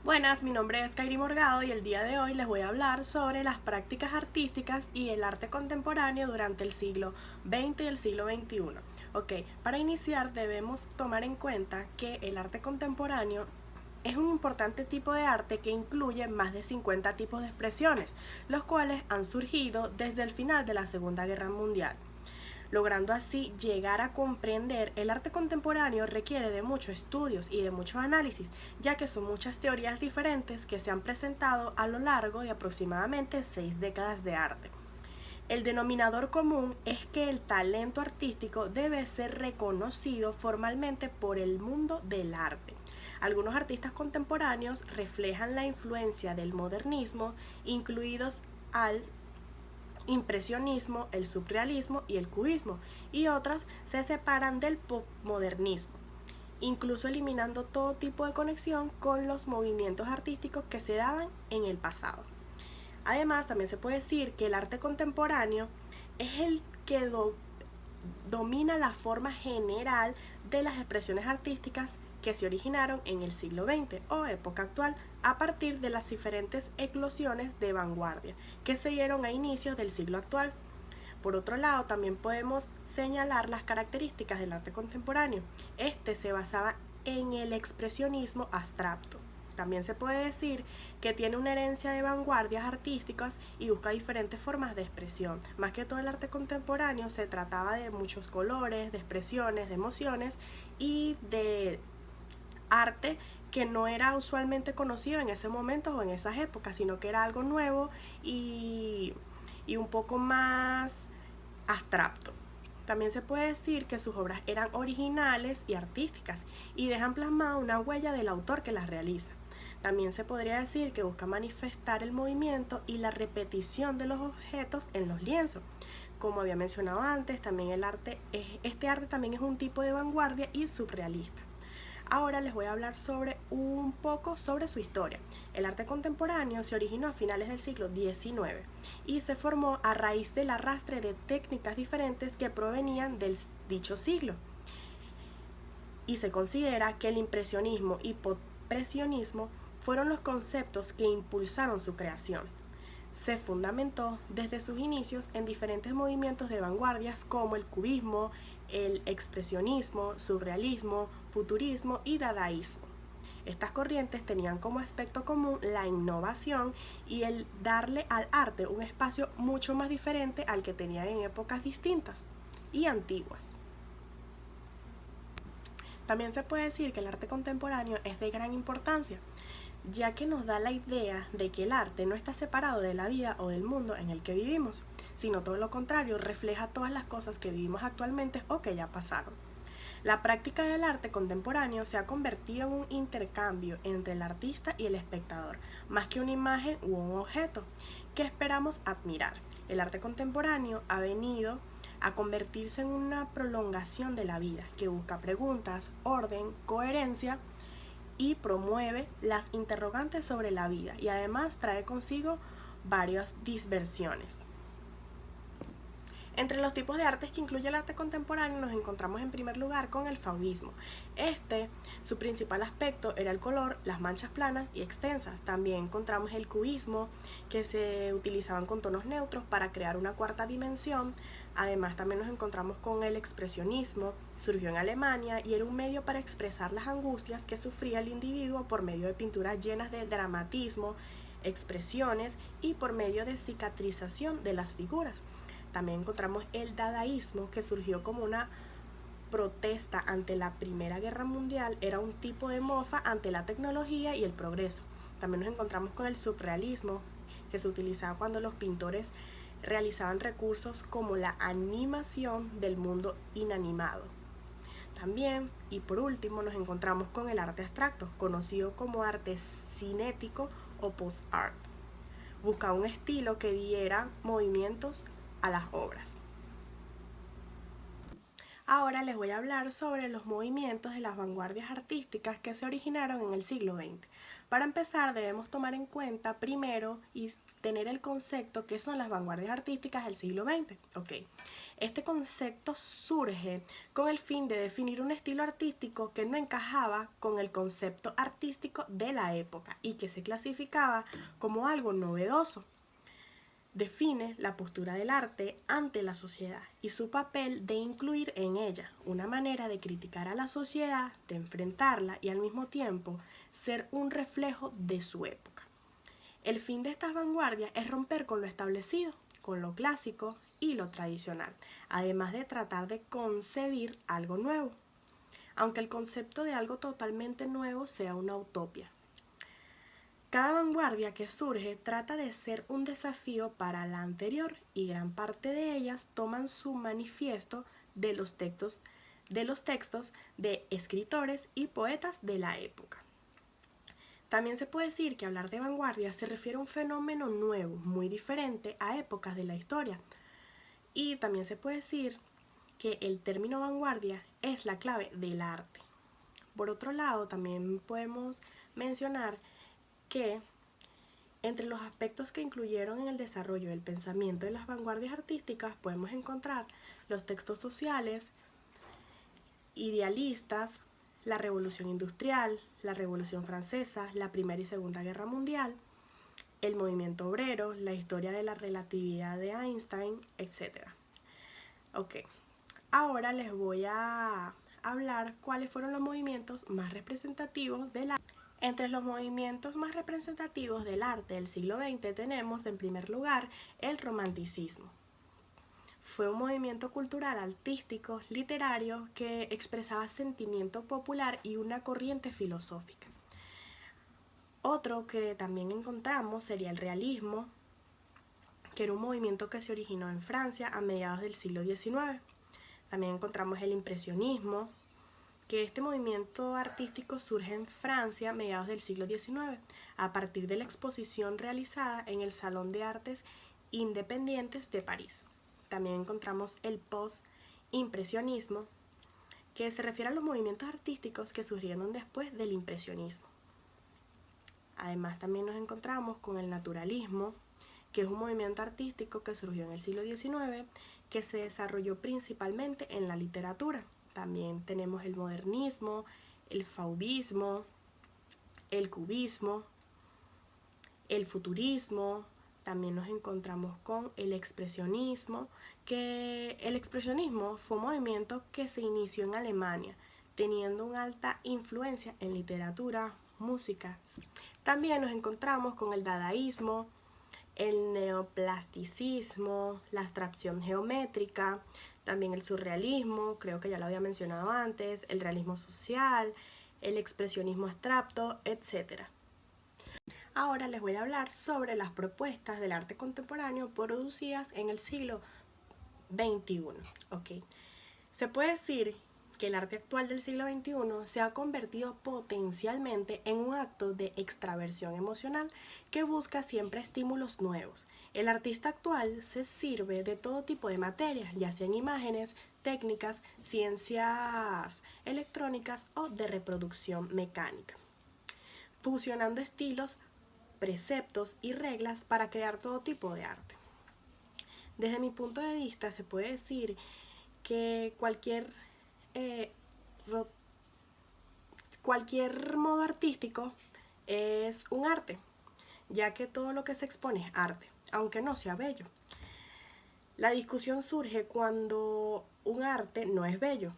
Buenas, mi nombre es Kairi Morgado y el día de hoy les voy a hablar sobre las prácticas artísticas y el arte contemporáneo durante el siglo XX y el siglo XXI. Ok, para iniciar debemos tomar en cuenta que el arte contemporáneo es un importante tipo de arte que incluye más de 50 tipos de expresiones, los cuales han surgido desde el final de la Segunda Guerra Mundial. Logrando así llegar a comprender el arte contemporáneo requiere de muchos estudios y de muchos análisis, ya que son muchas teorías diferentes que se han presentado a lo largo de aproximadamente 6 décadas de arte. El denominador común es que el talento artístico debe ser reconocido formalmente por el mundo del arte. Algunos artistas contemporáneos reflejan la influencia del modernismo, incluidos al impresionismo, el surrealismo y el cubismo, y otras se separan del postmodernismo, incluso eliminando todo tipo de conexión con los movimientos artísticos que se daban en el pasado. Además, también se puede decir que el arte contemporáneo es el que domina la forma general de las expresiones artísticas que se originaron en el siglo XX o época actual a partir de las diferentes eclosiones de vanguardia que se dieron a inicios del siglo actual. Por otro lado, también podemos señalar las características del arte contemporáneo. Este se basaba en el expresionismo abstracto. También se puede decir que tiene una herencia de vanguardias artísticas y busca diferentes formas de expresión. Más que todo el arte contemporáneo se trataba de muchos colores, de expresiones, de emociones y de arte que no era usualmente conocido en ese momento o en esas épocas, sino que era algo nuevo y un poco más abstracto. También se puede decir que sus obras eran originales y artísticas y dejan plasmada una huella del autor que las realiza. También se podría decir que busca manifestar el movimiento y la repetición de los objetos en los lienzos. Como había mencionado antes, también este arte también es un tipo de vanguardia y surrealista. Ahora les voy a hablar un poco sobre su historia. El arte contemporáneo se originó a finales del siglo XIX y se formó a raíz del arrastre de técnicas diferentes que provenían del dicho siglo. Y se considera que el impresionismo y pospresionismo fueron los conceptos que impulsaron su creación. Se fundamentó desde sus inicios en diferentes movimientos de vanguardias como el cubismo, el expresionismo, surrealismo, futurismo y dadaísmo. Estas corrientes tenían como aspecto común la innovación y el darle al arte un espacio mucho más diferente al que tenía en épocas distintas y antiguas. También se puede decir que el arte contemporáneo es de gran importancia, ya que nos da la idea de que el arte no está separado de la vida o del mundo en el que vivimos, sino todo lo contrario, refleja todas las cosas que vivimos actualmente o que ya pasaron. La práctica del arte contemporáneo se ha convertido en un intercambio entre el artista y el espectador, más que una imagen u un objeto que esperamos admirar. El arte contemporáneo ha venido a convertirse en una prolongación de la vida, que busca preguntas, orden, coherencia y promueve las interrogantes sobre la vida y además trae consigo varias disversiones. Entre los tipos de artes que incluye el arte contemporáneo nos encontramos en primer lugar con el fauvismo. Su principal aspecto era el color, las manchas planas y extensas. También encontramos el cubismo, que se utilizaban con tonos neutros para crear una cuarta dimensión. Además también nos encontramos con el expresionismo, surgió en Alemania y era un medio para expresar las angustias que sufría el individuo por medio de pinturas llenas de dramatismo, expresiones y por medio de cicatrización de las figuras. También encontramos el dadaísmo, que surgió como una protesta ante la Primera Guerra Mundial, era un tipo de mofa ante la tecnología y el progreso. También nos encontramos con el surrealismo, que se utilizaba cuando los pintores realizaban recursos como la animación del mundo inanimado. También, y por último, nos encontramos con el arte abstracto, conocido como arte cinético o post-art. Buscaba un estilo que diera movimientos a las obras. Ahora les voy a hablar sobre los movimientos de las vanguardias artísticas que se originaron en el siglo XX. Para empezar, debemos tomar en cuenta primero y tener el concepto que son las vanguardias artísticas del siglo XX. Este concepto surge con el fin de definir un estilo artístico que no encajaba con el concepto artístico de la época y que se clasificaba como algo novedoso. Define la postura del arte ante la sociedad y su papel de incluir en ella una manera de criticar a la sociedad, de enfrentarla y al mismo tiempo ser un reflejo de su época. El fin de estas vanguardias es romper con lo establecido, con lo clásico y lo tradicional, además de tratar de concebir algo nuevo, aunque el concepto de algo totalmente nuevo sea una utopía. Cada vanguardia que surge trata de ser un desafío para la anterior y gran parte de ellas toman su manifiesto de los textos de escritores y poetas de la época. También se puede decir que hablar de vanguardia se refiere a un fenómeno nuevo, muy diferente a épocas de la historia. Y también se puede decir que el término vanguardia es la clave del arte. Por otro lado, también podemos mencionar que entre los aspectos que incluyeron en el desarrollo del pensamiento de las vanguardias artísticas podemos encontrar los textos sociales, idealistas, la Revolución Industrial, la Revolución Francesa, la Primera y Segunda Guerra Mundial, el movimiento obrero, la historia de la relatividad de Einstein, etc. Ahora les voy a hablar cuáles fueron los movimientos más representativos del arte. Entre los movimientos más representativos del arte del siglo XX tenemos en primer lugar el romanticismo. Fue un movimiento cultural, artístico, literario que expresaba sentimiento popular y una corriente filosófica. Otro que también encontramos sería el realismo, que era un movimiento que se originó en Francia a mediados del siglo XIX. También encontramos el impresionismo, que este movimiento artístico surge en Francia a mediados del siglo XIX, a partir de la exposición realizada en el Salón de Artes Independientes de París. También encontramos el post-impresionismo, que se refiere a los movimientos artísticos que surgieron después del impresionismo. Además, también nos encontramos con el naturalismo, que es un movimiento artístico que surgió en el siglo XIX, que se desarrolló principalmente en la literatura. También tenemos el modernismo, el fauvismo, el cubismo, el futurismo. También nos encontramos con el expresionismo, que el expresionismo fue un movimiento que se inició en Alemania, teniendo una alta influencia en literatura, música. También nos encontramos con el dadaísmo, el neoplasticismo, la abstracción geométrica, también el surrealismo, creo que ya lo había mencionado antes, el realismo social, el expresionismo abstracto, etc. Ahora les voy a hablar sobre las propuestas del arte contemporáneo producidas en el siglo XXI. Se puede decir que el arte actual del siglo XXI se ha convertido potencialmente en un acto de extraversión emocional que busca siempre estímulos nuevos. El artista actual se sirve de todo tipo de materias, ya sean imágenes, técnicas, ciencias electrónicas o de reproducción mecánica, fusionando estilos, preceptos y reglas para crear todo tipo de arte. Desde mi punto de vista se puede decir que cualquier modo artístico es un arte, ya que todo lo que se expone es arte, aunque no sea bello. La discusión surge cuando un arte no es bello,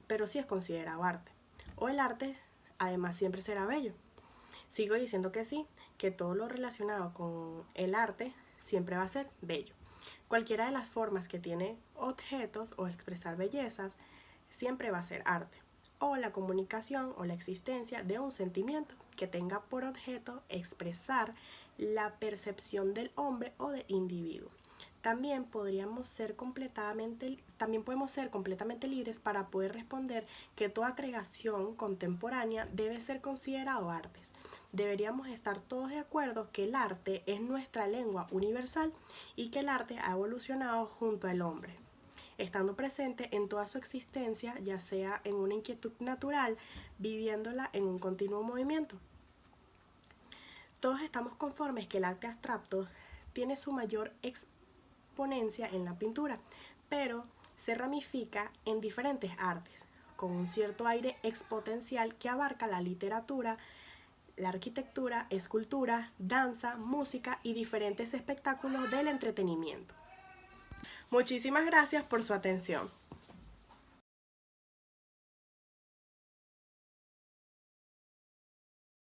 pero sí es considerado arte, o el arte además siempre será bello. Sigo diciendo que sí, que todo lo relacionado con el arte siempre va a ser bello. Cualquiera de las formas que tiene objetos o expresar bellezas siempre va a ser arte, o la comunicación o la existencia de un sentimiento que tenga por objeto expresar la percepción del hombre o del individuo. También podemos ser completamente libres para poder responder que toda creación contemporánea debe ser considerado artes. Deberíamos estar todos de acuerdo que el arte es nuestra lengua universal y que el arte ha evolucionado junto al hombre. estando presente en toda su existencia, ya sea en una inquietud natural, viviéndola en un continuo movimiento. Todos estamos conformes que el arte abstracto tiene su mayor exponencia en la pintura, pero se ramifica en diferentes artes, con un cierto aire exponencial que abarca la literatura, la arquitectura, escultura, danza, música y diferentes espectáculos del entretenimiento. Muchísimas gracias por su atención.